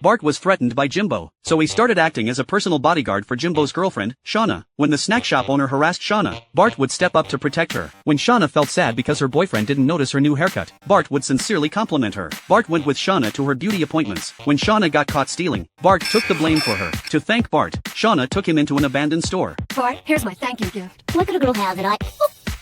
Bart was threatened by Jimbo, so he started acting as a personal bodyguard for Jimbo's girlfriend, Shauna. When the snack shop owner harassed Shauna, Bart would step up to protect her. When Shauna felt sad because her boyfriend didn't notice her new haircut, Bart would sincerely compliment her. Bart went with Shauna to her beauty appointments. When Shauna got caught stealing, Bart took the blame for her. To thank Bart, Shauna took him into an abandoned store. Bart, here's my thank you gift. What could a girl have that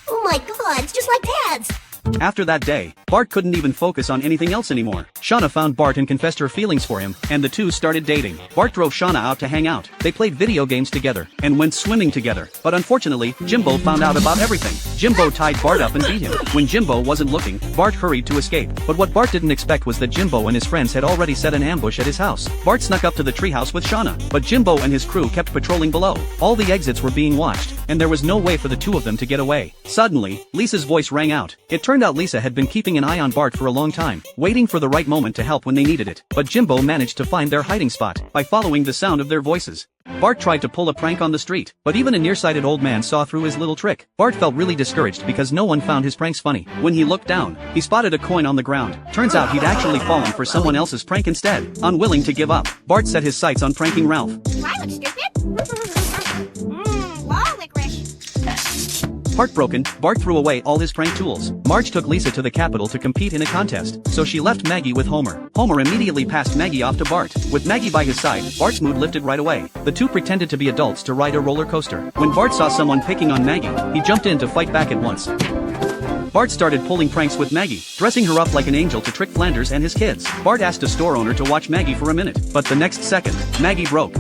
Oh my god, it's just like Dad's! After that day, Bart couldn't even focus on anything else anymore. Shauna found Bart and confessed her feelings for him, and the two started dating. Bart drove Shauna out to hang out. They played video games together, and went swimming together. But unfortunately, Jimbo found out about everything. Jimbo tied Bart up and beat him. When Jimbo wasn't looking, Bart hurried to escape. But what Bart didn't expect was that Jimbo and his friends had already set an ambush at his house. Bart snuck up to the treehouse with Shauna, but Jimbo and his crew kept patrolling below. All the exits were being watched, and there was no way for the two of them to get away. Suddenly, Lisa's voice rang out. It turned out Lisa had been keeping an eye on Bart for a long time, waiting for the right moment to help when they needed it. But Jimbo managed to find their hiding spot by following the sound of their voices. Bart tried to pull a prank on the street, but even a nearsighted old man saw through his little trick. Bart felt really discouraged because no one found his pranks funny. When he looked down, he spotted a coin on the ground. Turns out he'd actually fallen for someone else's prank instead. Unwilling to give up, Bart set his sights on pranking Ralph. Do I look stupid? Wow, licorice! Heartbroken, Bart threw away all his prank tools. Marge took Lisa to the Capitol to compete in a contest, so she left Maggie with Homer. Homer immediately passed Maggie off to Bart. With Maggie by his side, Bart's mood lifted right away. The two pretended to be adults to ride a roller coaster. When Bart saw someone picking on Maggie, he jumped in to fight back at once. Bart started pulling pranks with Maggie, dressing her up like an angel to trick Flanders and his kids. Bart asked a store owner to watch Maggie for a minute, but the next second, Maggie broke.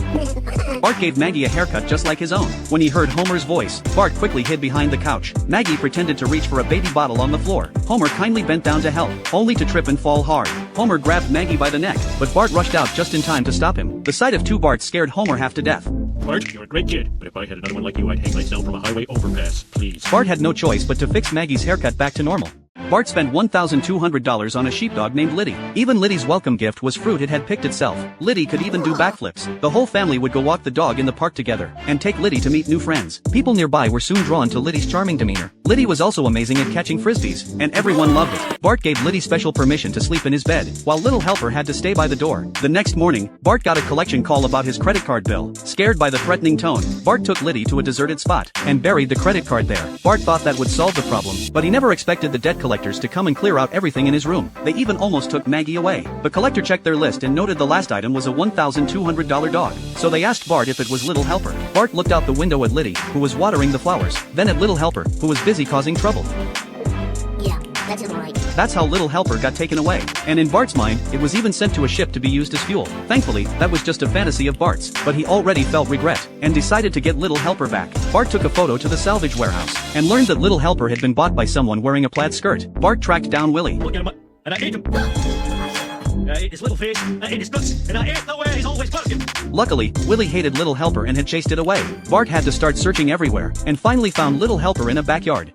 Bart gave Maggie a haircut just like his own. When he heard Homer's voice, Bart quickly hid behind the couch. Maggie pretended to reach for a baby bottle on the floor. Homer kindly bent down to help, only to trip and fall hard. Homer grabbed Maggie by the neck, but Bart rushed out just in time to stop him. The sight of two Barts scared Homer half to death. Bart, you're a great kid, but if I had another one like you, I'd hang myself from a highway overpass, please. Bart had no choice but to fix Maggie's haircut back to normal. Bart spent $1,200 on a sheepdog named Liddy. Even Liddy's welcome gift was fruit it had picked itself. Liddy could even do backflips. The whole family would go walk the dog in the park together, and take Liddy to meet new friends. People nearby were soon drawn to Liddy's charming demeanor. Liddy was also amazing at catching frisbees, and everyone loved it. Bart gave Liddy special permission to sleep in his bed, while Little Helper had to stay by the door. The next morning, Bart got a collection call about his credit card bill. Scared by the threatening tone, Bart took Liddy to a deserted spot, and buried the credit card there. Bart thought that would solve the problem, but he never expected the debt collectors to come and clear out everything in his room. They even almost took Maggie away. The collector checked their list and noted the last item was a $1,200 dog. So they asked Bart if it was Little Helper. Bart looked out the window at Liddy, who was watering the flowers, then at Little Helper, who was busy causing trouble. Yeah, that's it right. That's how Little Helper got taken away. And in Bart's mind, it was even sent to a ship to be used as fuel. Thankfully, that was just a fantasy of Bart's, but he already felt regret, and decided to get Little Helper back. Bart took a photo to the salvage warehouse, and learned that Little Helper had been bought by someone wearing a plaid skirt. Bart tracked down Willie. Look at him, and I ate him. I ate his little face, I ate his guts, and I ate the way he's always working. Luckily, Willie hated Little Helper and had chased it away. Bart had to start searching everywhere, and finally found Little Helper in a backyard.